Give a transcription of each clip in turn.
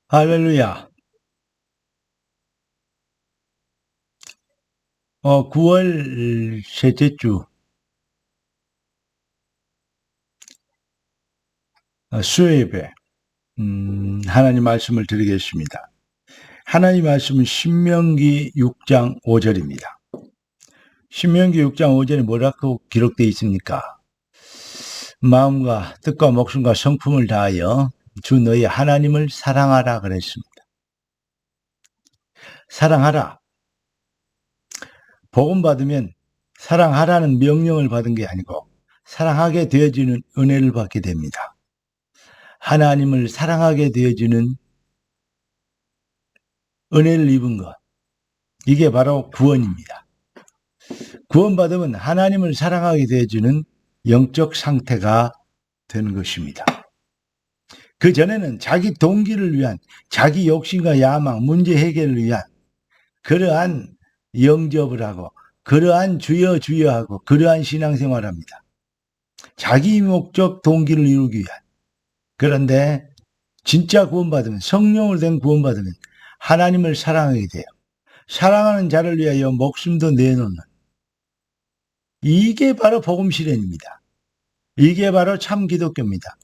할렐루야. 9월 셋째 주 수요예배 하나님 말씀을 드리겠습니다. 하나님 말씀은 신명기 6장 5절입니다. 신명기 6장 5절에 뭐라고 기록되어 있습니까? 마음과 뜻과 목숨과 성품을 다하여 주 너희 하나님을 사랑하라 그랬습니다. 사랑하라. 복음 받으면 사랑하라는 명령을 받은 게 아니고 사랑하게 되어지는 은혜를 받게 됩니다. 하나님을 사랑하게 되어지는 은혜를 입은 것, 이게 바로 구원입니다. 구원받으면 하나님을 사랑하게 되어지는 영적 상태가 되는 것입니다. 그 전에는 자기 동기를 위한, 자기 욕심과 야망, 문제 해결을 위한 그러한 영접을 하고 그러한 주여 주여 하고 그러한 신앙생활을 합니다. 자기 목적 동기를 이루기 위한. 그런데 진짜 구원받으면, 성령을 된 구원받으면 하나님을 사랑하게 돼요. 사랑하는 자를 위하여 목숨도 내놓는, 이게 바로 복음 실현입니다. 이게 바로 참 기독교입니다.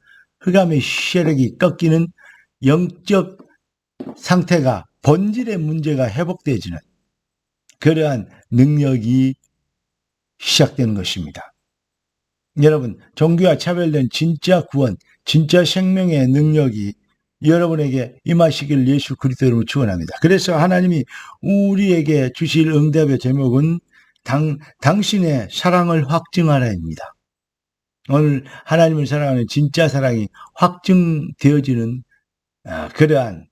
흑암의 세력이 꺾이는 영적 상태가, 본질의 문제가 회복되어지는 그러한 능력이 시작되는 것입니다. 여러분, 종교와 차별된 진짜 구원, 진짜 생명의 능력이 여러분에게 임하시길 예수 그리스도 이름으로 축원합니다. 그래서 하나님이 우리에게 주실 응답의 제목은 당신의 사랑을 확증하라입니다. 오늘 하나님을 사랑하는 진짜 사랑이 확증되어지는 그러한,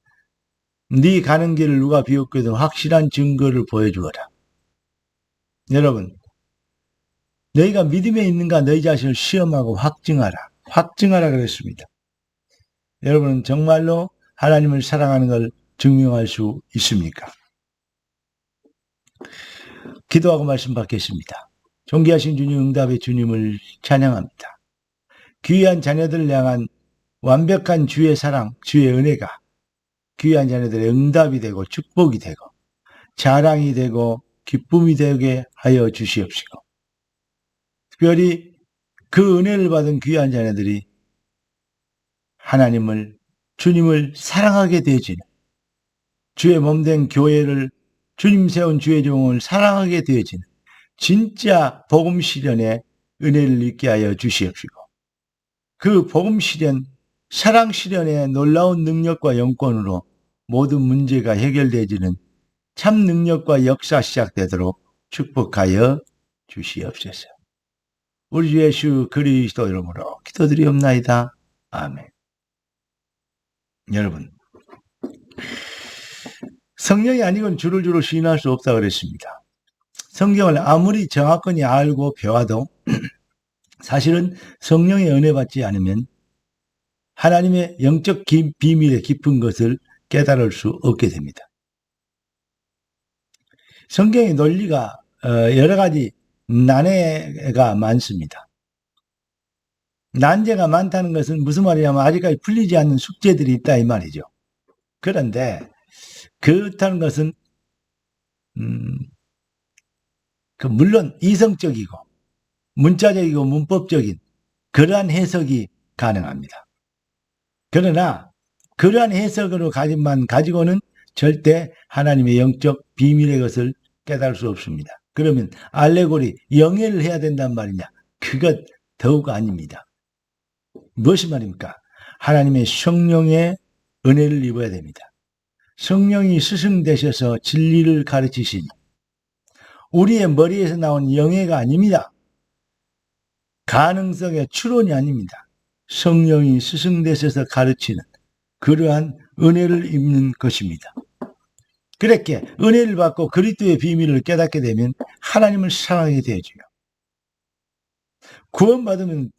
네 가는 길을 누가 비웃거든 확실한 증거를 보여주어라. 여러분, 너희가 믿음에 있는가 너희 자신을 시험하고 확증하라. 확증하라 그랬습니다. 여러분은 정말로 하나님을 사랑하는 걸 증명할 수 있습니까? 기도하고 말씀 받겠습니다. 존귀하신 주님, 응답의 주님을 찬양합니다. 귀한 자녀들을 향한 완벽한 주의 사랑, 주의 은혜가 귀한 자녀들의 응답이 되고 축복이 되고 자랑이 되고 기쁨이 되게 하여 주시옵시고, 특별히 그 은혜를 받은 귀한 자녀들이 하나님을, 주님을 사랑하게 되어지는, 주의 몸된 교회를, 주님 세운 주의 종을 사랑하게 되어지는 진짜 복음 실현의 은혜를 있게 하여 주시옵시고, 그 복음 실현, 사랑 실현의 놀라운 능력과 영권으로 모든 문제가 해결되어지는 참 능력과 역사 시작되도록 축복하여 주시옵소서. 우리 주 예수 그리스도 이름으로 기도드리옵나이다. 아멘. 여러분, 성령이 아니고는 주를 시인할 수 없다고 그랬습니다. 성경을 아무리 정확하게 알고 배워도 사실은 성령의 은혜 받지 않으면 하나님의 영적 비밀의 깊은 것을 깨달을 수 없게 됩니다. 성경의 논리가 여러 가지 난해가 많습니다. 난제가 많다는 것은 무슨 말이냐면 아직까지 풀리지 않는 숙제들이 있다 이 말이죠. 그런데 그렇다는 것은 물론 이성적이고 문자적이고 문법적인 그러한 해석이 가능합니다. 그러나 그러한 해석으로 가지고는 절대 하나님의 영적 비밀의 것을 깨달을 수 없습니다. 그러면 알레고리, 영예를 해야 된단 말이냐? 그것 더욱 아닙니다. 무엇이 말입니까? 하나님의 성령의 은혜를 입어야 됩니다. 성령이 스승되셔서 진리를 가르치시니 우리의 머리에서 나온 영예가 아닙니다. 가능성의 추론이 아닙니다. 성령이 스승되셔서 가르치는 그러한 은혜를 입는 것입니다. 그렇게 은혜를 받고 그리스도의 비밀을 깨닫게 되면 하나님을 사랑하게 되어져요. 구원받으면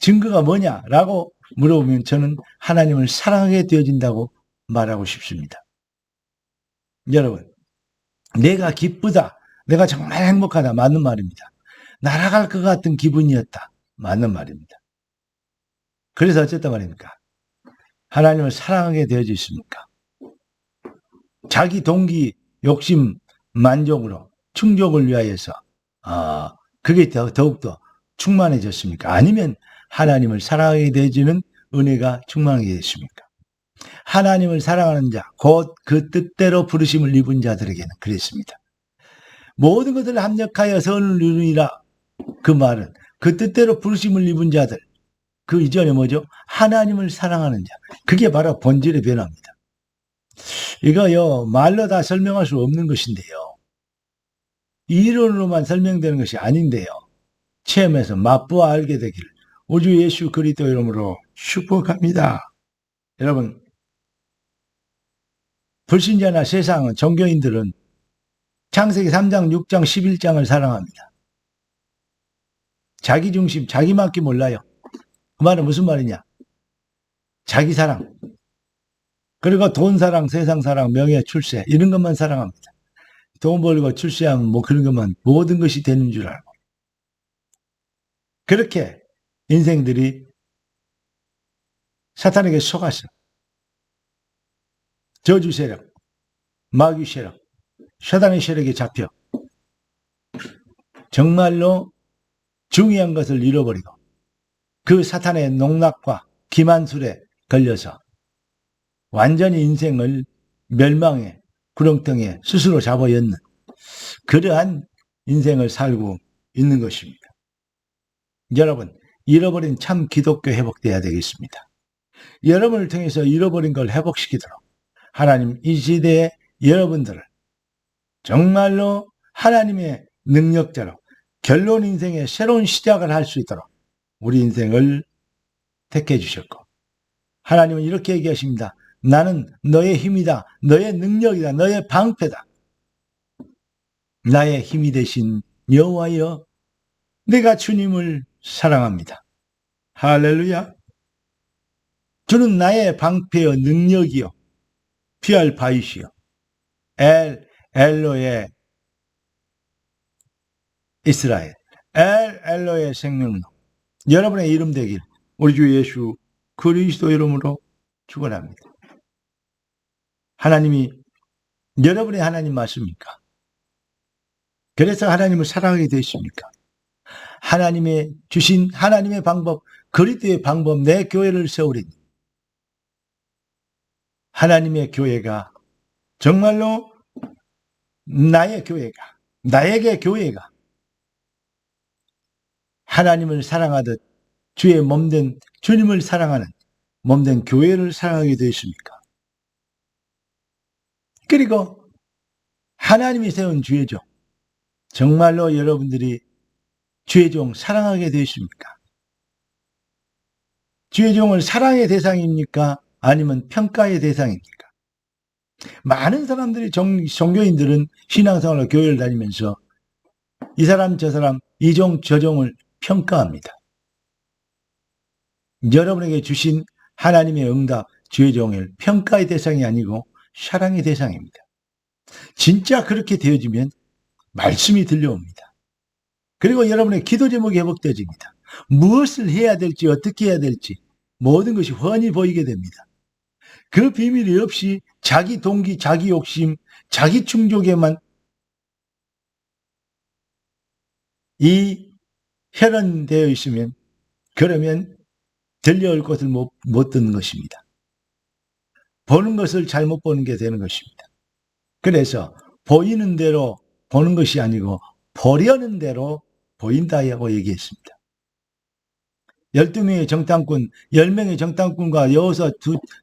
증거가 뭐냐라고 물어보면 저는 하나님을 사랑하게 되어진다고 말하고 싶습니다. 여러분, 내가 기쁘다, 내가 정말 행복하다, 맞는 말입니다. 날아갈 것 같은 기분이었다, 맞는 말입니다. 그래서 어쨌단 말입니까? 하나님을 사랑하게 되어져 있습니까? 자기 동기, 욕심, 만족으로 충족을 위하여서 그게 더욱더 충만해졌습니까? 아니면 하나님을 사랑하게 되어지는 은혜가 충만하게 됐습니까? 하나님을 사랑하는 자, 곧 그 뜻대로 부르심을 입은 자들에게는 그랬습니다. 모든 것을 합력하여 선을 이루니라. 그 말은 그 뜻대로 부르심을 입은 자들, 그 이전에 뭐죠? 하나님을 사랑하는 자. 그게 바로 본질의 변화입니다. 이거요, 말로 다 설명할 수 없는 것인데요. 이론으로만 설명되는 것이 아닌데요. 체험해서 맛보아 알게 되기를 우주 예수 그리스도 이름으로 축복합니다. 여러분, 불신자나 세상은 종교인들은 창세기 3장, 6장, 11장을 사랑합니다. 자기 중심, 자기밖에 몰라요. 그 말은 무슨 말이냐? 자기 사랑. 그리고 돈 사랑, 세상 사랑, 명예, 출세 이런 것만 사랑합니다. 돈 벌고 출세하면 뭐 그런 것만 모든 것이 되는 줄 알고. 그렇게 인생들이 사탄에게 속아서 저주 세력, 마귀 세력, 사단의 세력에 잡혀 정말로 중요한 것을 잃어버리고 그 사탄의 농락과 기만술에 걸려서 완전히 인생을 멸망의 구렁텅이에 스스로 잡아였는 그러한 인생을 살고 있는 것입니다. 여러분, 잃어버린 참 기독교 회복돼야 되겠습니다. 여러분을 통해서 잃어버린 걸 회복시키도록 하나님 이 시대에 여러분들을 정말로 하나님의 능력자로 결론 인생의 새로운 시작을 할 수 있도록 우리 인생을 택해 주셨고, 하나님은 이렇게 얘기하십니다. 나는 너의 힘이다. 너의 능력이다. 너의 방패다. 나의 힘이 되신 여호와여, 내가 주님을 사랑합니다. 할렐루야. 주는 나의 방패여 능력이요 피할 바위시요 엘로의 이스라엘, 엘로의 생명로. 여러분의 이름 되길 우리 주 예수 그리스도 이름으로 축원합니다. 하나님이 여러분의 하나님 맞습니까? 그래서 하나님을 사랑하게 되십니까? 하나님의 주신 하나님의 방법, 그리스도의 방법, 내 교회를 세우리니 하나님의 교회가 정말로 나의 교회가, 나에게 교회가 하나님을 사랑하듯 주의 몸된 주님을 사랑하는 몸된 교회를 사랑하게 되십니까? 그리고 하나님이 세운 주의 종, 정말로 여러분들이 주의 종 사랑하게 되십니까? 주의 종을 사랑의 대상입니까? 아니면 평가의 대상입니까? 많은 사람들이 종교인들은 신앙생활로 교회를 다니면서 이 사람 저 사람 이 종 저 종을 평가합니다. 여러분에게 주신 하나님의 응답 주의 종을 평가의 대상이 아니고 사랑의 대상입니다. 진짜 그렇게 되어지면 말씀이 들려옵니다. 그리고 여러분의 기도 제목이 회복되어집니다. 무엇을 해야 될지 어떻게 해야 될지 모든 것이 훤히 보이게 됩니다. 그 비밀이 없이 자기 동기, 자기 욕심, 자기 충족에만 이 혈안되어 있으면 그러면 들려올 것을 못 듣는 것입니다. 보는 것을 잘못 보는 게 되는 것입니다. 그래서 보이는 대로 보는 것이 아니고 보려는 대로 보인다고 얘기했습니다. 12명의 정탐꾼, 10명의 정탐꾼과 여호수아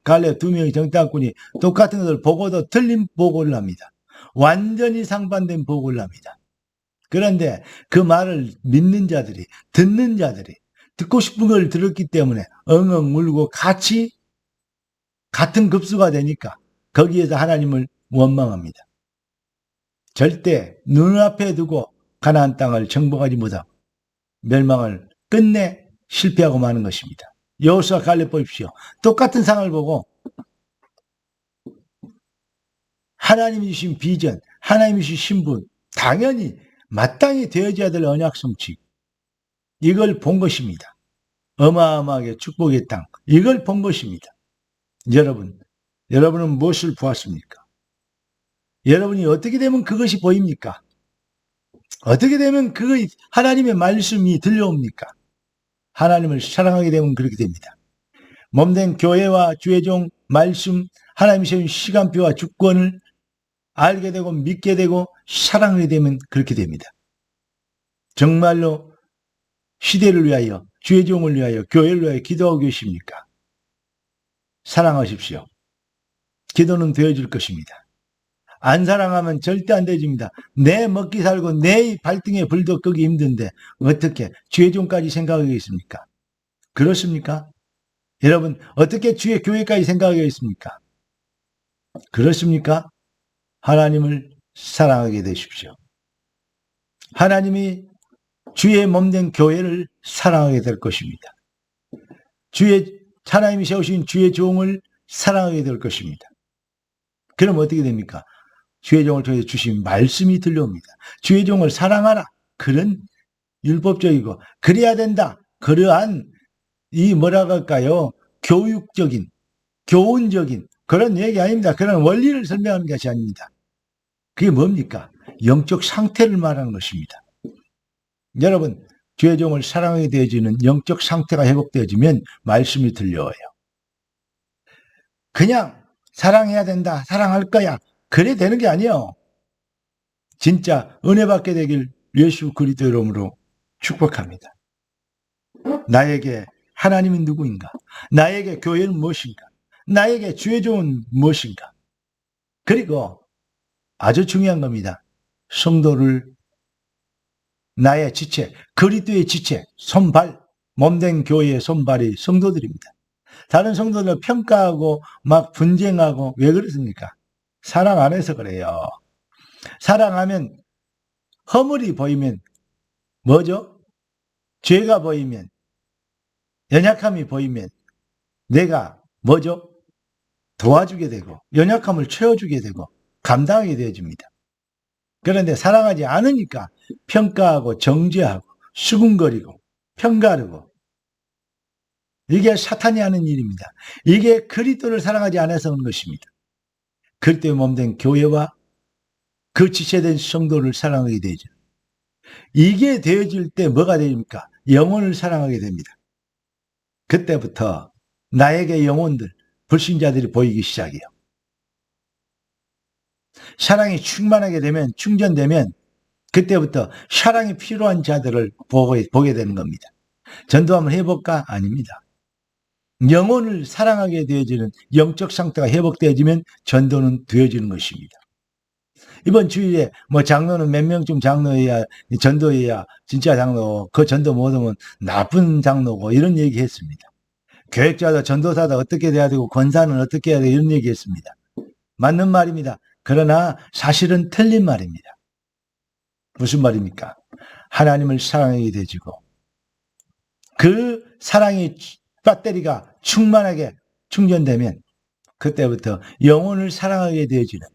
갈렙 2명의 정탐꾼이 똑같은 것을 보고도 틀린 보고를 합니다. 완전히 상반된 보고를 합니다. 그런데 그 말을 믿는 자들이, 듣는 자들이 듣고 싶은 걸 들었기 때문에 엉엉 울고 같이 같은 급수가 되니까 거기에서 하나님을 원망합니다. 절대 눈앞에 두고 가나안 땅을 정복하지 못하고 멸망을 끝내 실패하고 마는 것입니다. 여호수아 갈렙 보십시오. 똑같은 상을 보고 하나님이 주신 비전, 하나님이 주신 신분, 당연히 마땅히 되어져야 될 언약 성취, 이걸 본 것입니다. 어마어마하게 축복의 땅, 이걸 본 것입니다. 여러분은 무엇을 보았습니까? 여러분이 어떻게 되면 그것이 보입니까? 어떻게 되면 그 하나님의 말씀이 들려옵니까? 하나님을 사랑하게 되면 그렇게 됩니다. 몸된 교회와 주의 종 말씀, 하나님이 세운 시간표와 주권을 알게 되고 믿게 되고 사랑하게 되면 그렇게 됩니다. 정말로 시대를 위하여, 주의 종을 위하여, 교회를 위하여 기도하고 계십니까? 사랑하십시오. 기도는 되어질 것입니다. 안 사랑하면 절대 안 되집니다. 내 먹기 살고 내 발등에 불도 끄기 힘든데 어떻게 주의 종까지 생각하겠습니까? 그렇습니까? 여러분 어떻게 주의 교회까지 생각하겠습니까? 그렇습니까? 하나님을 사랑하게 되십시오. 하나님이 주의 몸된 교회를 사랑하게 될 것입니다. 하나님이 세우신 주의 종을 사랑하게 될 것입니다. 그럼 어떻게 됩니까? 주의 종을 통해 주신 말씀이 들려옵니다. 주의 종을 사랑하라. 그런 율법적이고 그래야 된다. 그러한 이 뭐라고 할까요? 교육적인, 교훈적인 그런 얘기 아닙니다. 그런 원리를 설명하는 것이 아닙니다. 그게 뭡니까? 영적 상태를 말하는 것입니다. 여러분 주의 종을 사랑하게 되어지는 영적 상태가 회복되어지면 말씀이 들려와요. 그냥 사랑해야 된다. 사랑할 거야. 그래 되는 게 아니에요. 진짜 은혜 받게 되길 예수 그리스도 이름으로 축복합니다. 나에게 하나님은 누구인가? 나에게 교회는 무엇인가? 나에게 주의 종은 무엇인가? 그리고 아주 중요한 겁니다. 성도를 나의 지체, 그리스도의 지체, 손발, 몸된 교회의 손발이 성도들입니다. 다른 성도들 평가하고 막 분쟁하고 왜 그렇습니까? 사랑 안 해서 그래요. 사랑하면 허물이 보이면 뭐죠? 죄가 보이면 연약함이 보이면 내가 뭐죠? 도와주게 되고 연약함을 채워주게 되고 감당하게 되어집니다. 그런데 사랑하지 않으니까 평가하고 정죄하고 수군거리고 편가르고 이게 사탄이 하는 일입니다. 이게 그리스도를 사랑하지 않아서 온 것입니다. 그리스도의 몸된 교회와 그 지체된 성도를 사랑하게 되죠. 이게 되어질 때 뭐가 됩니까? 영혼을 사랑하게 됩니다. 그때부터 나에게 영혼들, 불신자들이 보이기 시작해요. 사랑이 충만하게 되면, 충전되면 그때부터 사랑이 필요한 자들을 보게 되는 겁니다. 전도 한번 해볼까? 아닙니다. 영혼을 사랑하게 되어지는 영적 상태가 회복되어지면 전도는 되어지는 것입니다. 이번 주일에 뭐 장로는 몇 명쯤 장로해야 전도해야 진짜 장로, 그 전도 못하면 나쁜 장로고 이런 얘기 했습니다. 교육자도 전도사도 어떻게 돼야 되고 권사는 어떻게 해야 되고 이런 얘기 했습니다. 맞는 말입니다. 그러나 사실은 틀린 말입니다. 무슨 말입니까? 하나님을 사랑하게 되지고 그 사랑의 배터리가 충만하게 충전되면 그때부터 영혼을 사랑하게 되어지는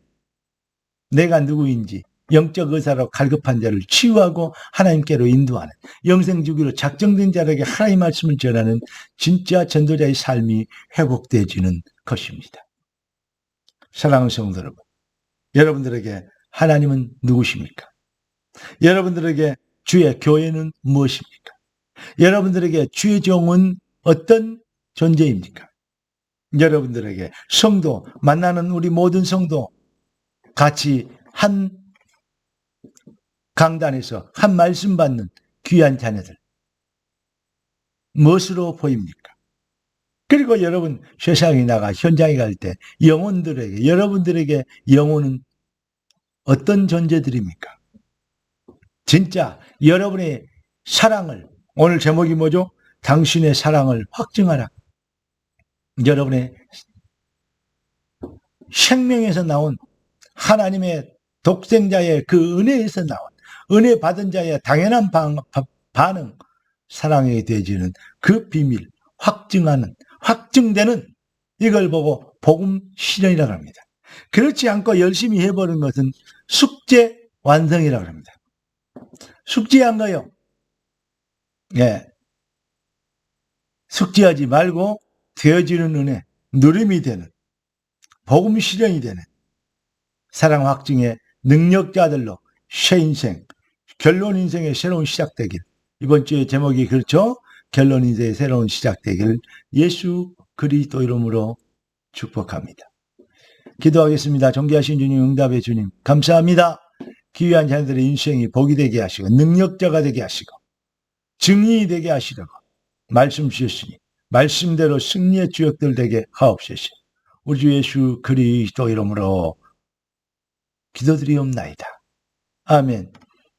내가 누구인지 영적 의사로 갈급한 자를 치유하고 하나님께로 인도하는 영생주기로 작정된 자에게 하나님의 말씀을 전하는 진짜 전도자의 삶이 회복되어지는 것입니다. 사랑하는 성도 여러분, 여러분들에게 하나님은 누구십니까? 여러분들에게 주의 교회는 무엇입니까? 여러분들에게 주의 종은 어떤 존재입니까? 여러분들에게 성도, 만나는 우리 모든 성도 같이 한 강단에서 한 말씀 받는 귀한 자녀들 무엇으로 보입니까? 그리고 여러분 세상에 나가 현장에 갈 때 영혼들에게 여러분들에게 영혼은 어떤 존재들입니까? 진짜 여러분의 사랑을 오늘 제목이 뭐죠? 당신의 사랑을 확증하라. 여러분의 생명에서 나온 하나님의 독생자의 그 은혜에서 나온 은혜 받은 자의 당연한 반응, 사랑이 되어지는 그 비밀, 확증되는 이걸 보고 복음 실현이라고 합니다. 그렇지 않고 열심히 해보는 것은 숙제 완성이라고 합니다. 숙제한 거요. 예. 숙제하지 말고 되어지는 은혜, 누림이 되는 복음 실현이 되는 사랑 확증의 능력자들로 새 인생, 결론 인생의 새로운 시작되길. 이번 주의 제목이 그렇죠? 결론 인생의 새로운 시작되길 예수 그리스도 이름으로 축복합니다. 기도하겠습니다. 존귀하신 주님, 응답의 주님, 감사합니다. 귀한 자녀들의 인생이 복이 되게 하시고 능력자가 되게 하시고 증인이 되게 하시려고 말씀 주셨으니 말씀대로 승리의 주역들 되게 하옵소서. 우리 주 예수 그리스도 이름으로 기도드리옵나이다. 아멘.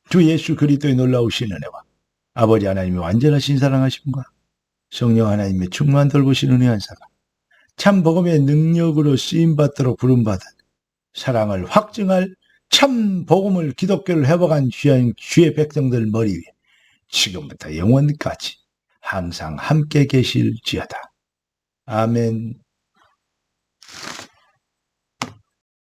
주 예수 그리스도의 놀라우신 은혜와 아버지 하나님의 완전하신 사랑하심과 성령 하나님의 충만 돌보신 은혜 한사가 참 복음의 능력으로 쓰임받도록 부름받은 사랑을 확증할 참 복음을 기독교를 회복한 주의 백성들 머리 위에 지금부터 영원까지 항상 함께 계실지어다. 아멘.